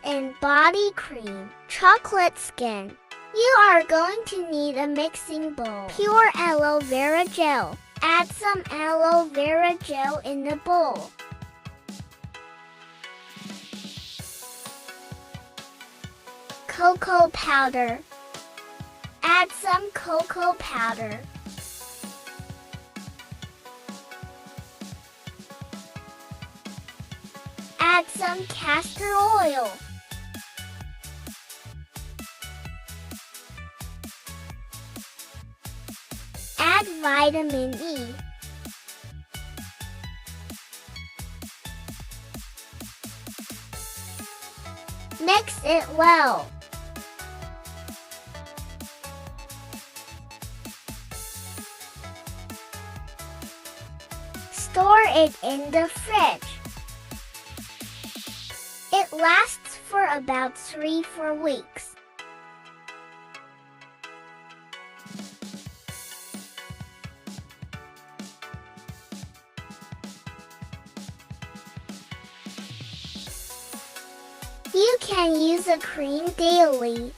and body cream, chocolate skin. You are going to need a mixing bowl. Pure aloe vera gel. Add some aloe vera gel in the bowl. Cocoa powder. Add some cocoa powder. Add some castor oil. Add vitamin E. Mix it well. Store it in the fridge. It lasts for about 3-4 weeks. You can use a cream daily.